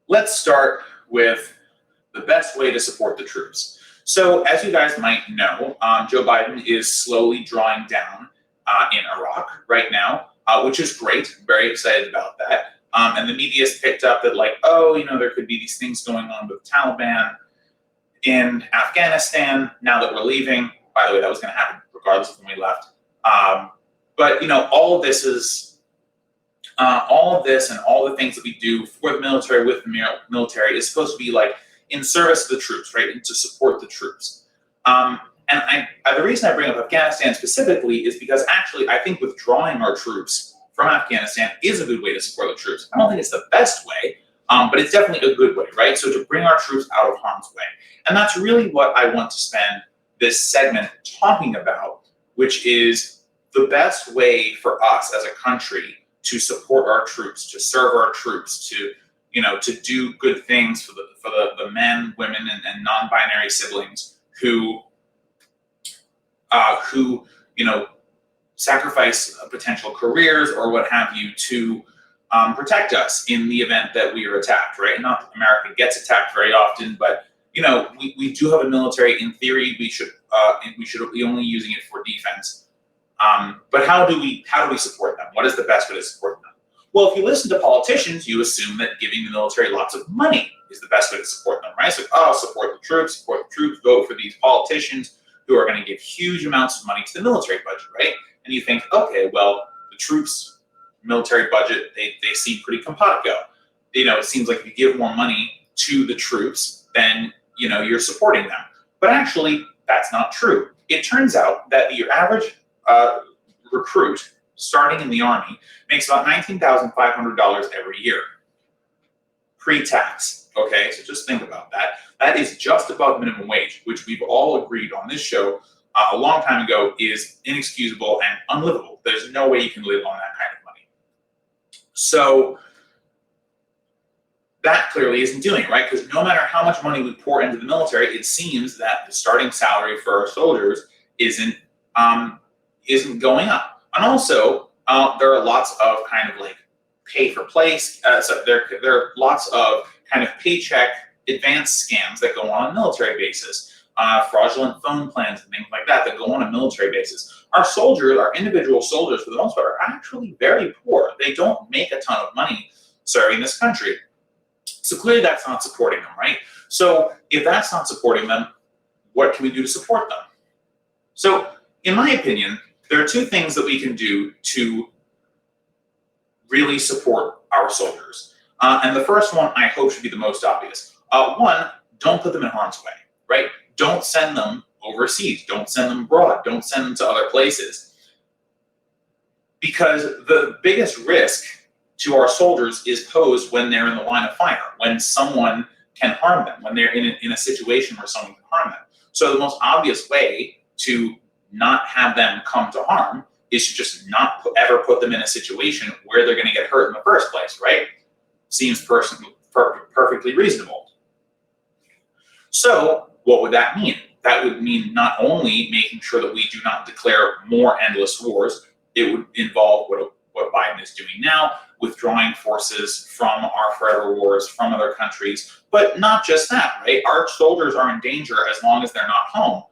let's start with the best way to support the troops. So as you guys might know, Joe Biden is slowly drawing down in Iraq right now, which is great. I'm very excited about that. And the media's picked up that there could be these things going on with Taliban in Afghanistan now that we're leaving. By the way, that was going to happen regardless of when we left. But all of this is all of this and all the things that we do for the military, with the military, is supposed to be in service of the troops, right, and to support the troops. The reason I bring up Afghanistan specifically is because actually I think withdrawing our troops from Afghanistan is a good way to support the troops. I don't think it's the best way, but it's definitely a good way, right? So to bring our troops out of harm's way. And that's really what I want to spend this segment talking about, which is the best way for us as a country to support our troops, to serve our troops, to do good things for the men, women, and non-binary siblings who sacrifice potential careers or what have you to protect us in the event that we are attacked, right? Not that America gets attacked very often, but we do have a military. In theory, we should be only using it for defense. But how do we support them? What is the best way to support them? Well, if you listen to politicians, you assume that giving the military lots of money is the best way to support them, right? So, support the troops, vote for these politicians who are going to give huge amounts of money to the military budget, right? And you think, okay, well, the troops' military budget, they seem pretty simpatico. It seems like if you give more money to the troops, then, you're supporting them. But actually, that's not true. It turns out that your average recruit starting in the Army makes about $19,500 every year, pre-tax, okay? So just think about that. That is just above minimum wage, which we've all agreed on this show a long time ago is inexcusable and unlivable. There's no way you can live on that kind of money. So that clearly isn't doing it, right? Because no matter how much money we pour into the military, it seems that the starting salary for our soldiers isn't going up. And also, there are lots of kind of pay for place. So there are lots of kind of paycheck advance scams that go on a military basis, fraudulent phone plans and things like that go on a military basis. Our soldiers, our individual soldiers, for the most part, are actually very poor. They don't make a ton of money serving this country. So clearly that's not supporting them, right? So if that's not supporting them, what can we do to support them? So in my opinion, there are two things that we can do to really support our soldiers. And the first one, I hope, should be the most obvious. One, don't put them in harm's way, right? Don't send them overseas. Don't send them abroad. Don't send them to other places. Because the biggest risk to our soldiers is posed when they're in the line of fire, when someone can harm them, when they're in a situation where someone can harm them. So the most obvious way to not have them come to harm is to just not ever put them in a situation where they're going to get hurt in the first place, right? Seems perfectly reasonable. So what would that mean? That would mean not only making sure that we do not declare more endless wars, it would involve what Biden is doing now, withdrawing forces from our forever wars from other countries. But not just that, right? Our soldiers are in danger as long as they're not home.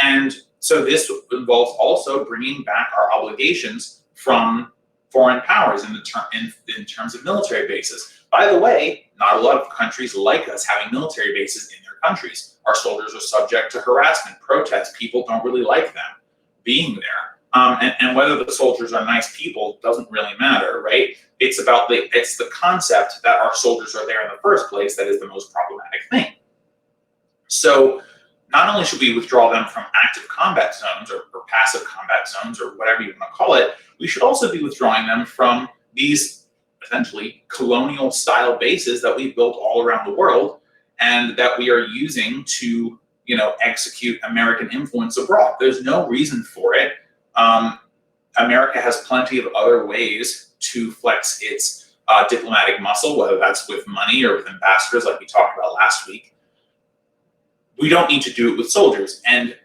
And so this involves also bringing back our obligations from foreign powers in terms of military bases. By the way, not a lot of countries like us having military bases in their countries. Our soldiers are subject to harassment, protests. People don't really like them being there. And whether the soldiers are nice people doesn't really matter, right? It's the concept that our soldiers are there in the first place that is the most problematic thing. So not only should we withdraw them from active combat zones or passive combat zones or whatever you want to call it, we should also be withdrawing them from these essentially colonial style bases that we've built all around the world and that we are using to, execute American influence abroad. There's no reason for it. America has plenty of other ways to flex its diplomatic muscle, whether that's with money or with ambassadors like we talked about last week. We don't need to do it with soldiers. And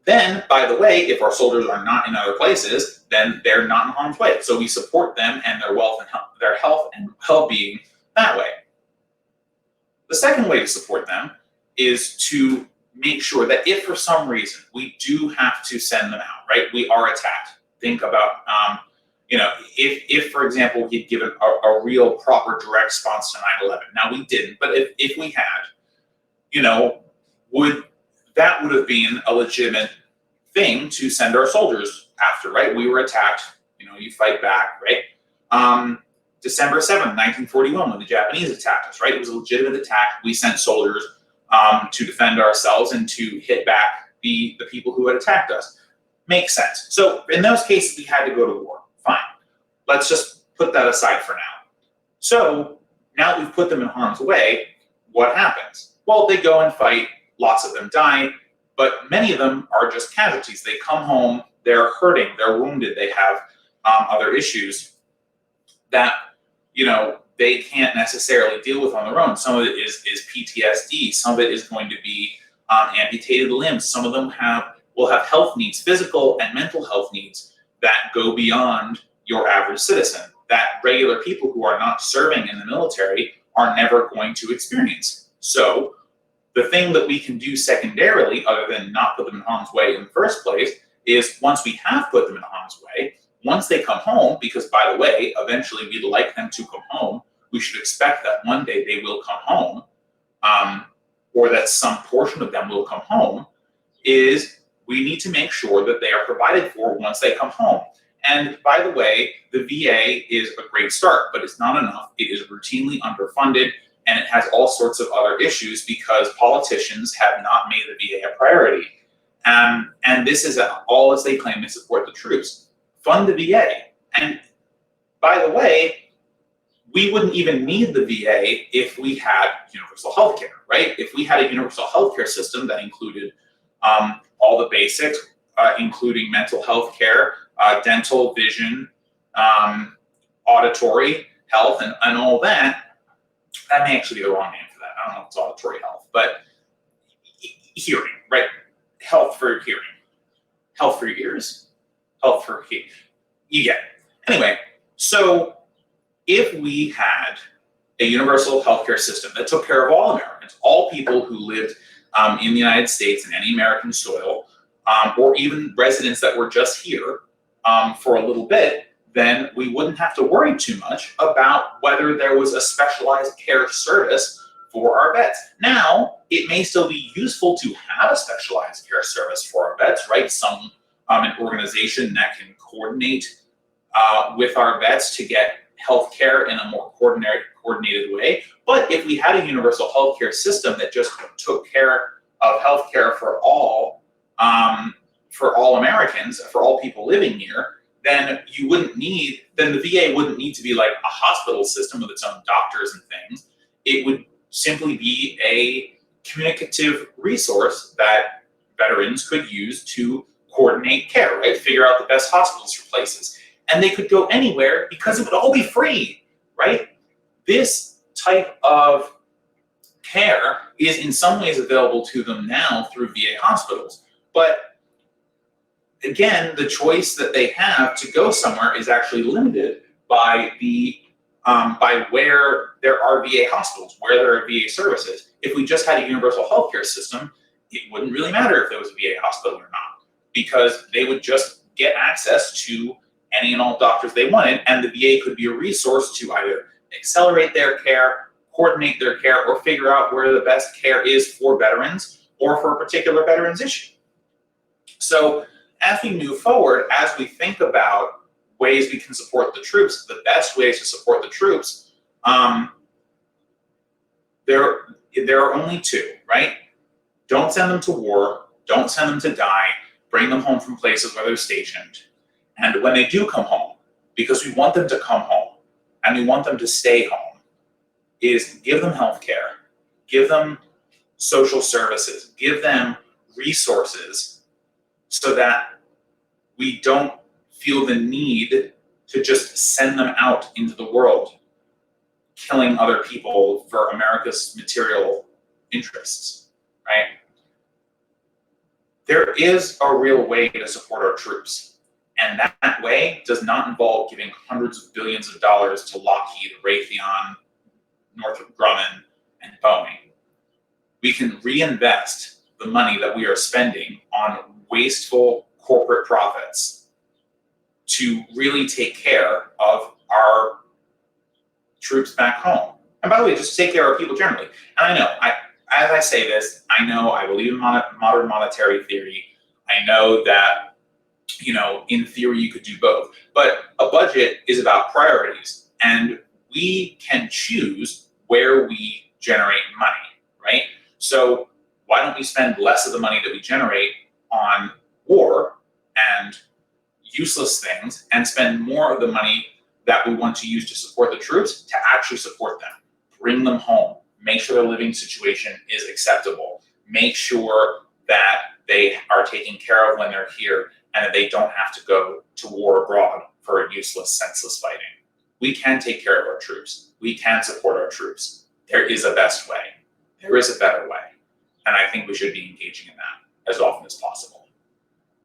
then, by the way, if our soldiers are not in other places, then they're not in harm's way. So we support them and their health and well-being that way. The second way to support them is to make sure that if for some reason we do have to send them out, right? We are attacked. Think about, if for example, we'd given a real proper direct response to 9/11. Now we didn't, but if we had, would have been a legitimate thing to send our soldiers after, right? We were attacked, you fight back, right? December 7th, 1941, when the Japanese attacked us, right? It was a legitimate attack. We sent soldiers to defend ourselves and to hit back the people who had attacked us. Makes sense. So in those cases, we had to go to war. Fine. Let's just put that aside for now. So now we've put them in harm's way. What happens? Well, they go and fight. Lots of them die, but many of them are just casualties. They come home, they're hurting, they're wounded, they have other issues that they can't necessarily deal with on their own. Some of it is PTSD. Some of it is going to be amputated limbs. Some of them will have health needs, physical and mental health needs that go beyond your average citizen, that regular people who are not serving in the military are never going to experience. So the thing that we can do secondarily, other than not put them in harm's way in the first place, is once we have put them in harm's way, once they come home, because by the way, eventually we'd like them to come home, we should expect that one day they will come home, or that some portion of them will come home, is we need to make sure that they are provided for once they come home. And by the way, the VA is a great start, but it's not enough. It is routinely underfunded, and it has all sorts of other issues because politicians have not made the VA a priority. And this is all as they claim to support the troops. Fund the VA. And by the way, we wouldn't even need the VA if we had universal health care, right? If we had a universal health care system that included all the basics, including mental health care, dental, vision, auditory health, and all that may actually be the wrong name for that. I don't know if it's auditory health, but hearing, right? Health for hearing. Health for ears? Health for hearing. You get it. Anyway, so if we had a universal healthcare system that took care of all Americans, all people who lived in the United States and any American soil, or even residents that were just here for a little bit, then we wouldn't have to worry too much about whether there was a specialized care service for our vets. Now, it may still be useful to have a specialized care service for our vets, right? An organization that can coordinate with our vets to get health care in a more coordinated way. But if we had a universal healthcare system that just took care of healthcare for all Americans, for all people living here, then the VA wouldn't need to be like a hospital system with its own doctors and things. It would simply be a communicative resource that veterans could use to coordinate care, right? Figure out the best hospitals for places. And they could go anywhere because it would all be free, right? This type of care is in some ways available to them now through VA hospitals. But again, the choice that they have to go somewhere is actually limited by by where there are VA hospitals, where there are VA services. If we just had a universal healthcare system, it wouldn't really matter if there was a VA hospital or not, because they would just get access to any and all doctors they wanted, and the VA could be a resource to either accelerate their care, coordinate their care, or figure out where the best care is for veterans or for a particular veterans issue. So as we move forward, as we think about ways we can support the troops, the best ways to support the troops, there are only two, right? Don't send them to war, don't send them to die, bring them home from places where they're stationed. And when they do come home, because we want them to come home and we want them to stay home, is give them health care, give them social services, give them resources so that we don't feel the need to just send them out into the world, killing other people for America's material interests, right? There is a real way to support our troops, and that way does not involve giving hundreds of billions of dollars to Lockheed, Raytheon, Northrop Grumman, and Boeing. we can reinvest the money that we are spending on wasteful corporate profits to really take care of our troops back home. And by the way, just take care of people generally. And I know, as I say this, I know I believe in modern monetary theory. I know that, in theory you could do both. But a budget is about priorities. And we can choose where we generate money, right? So why don't we spend less of the money that we generate on war and useless things and spend more of the money that we want to use to support the troops to actually support them, bring them home, make sure their living situation is acceptable, make sure that they are taken care of when they're here and that they don't have to go to war abroad for useless, senseless fighting. We can take care of our troops. We can support our troops. There is a best way. There is a better way. And I think we should be engaging in that.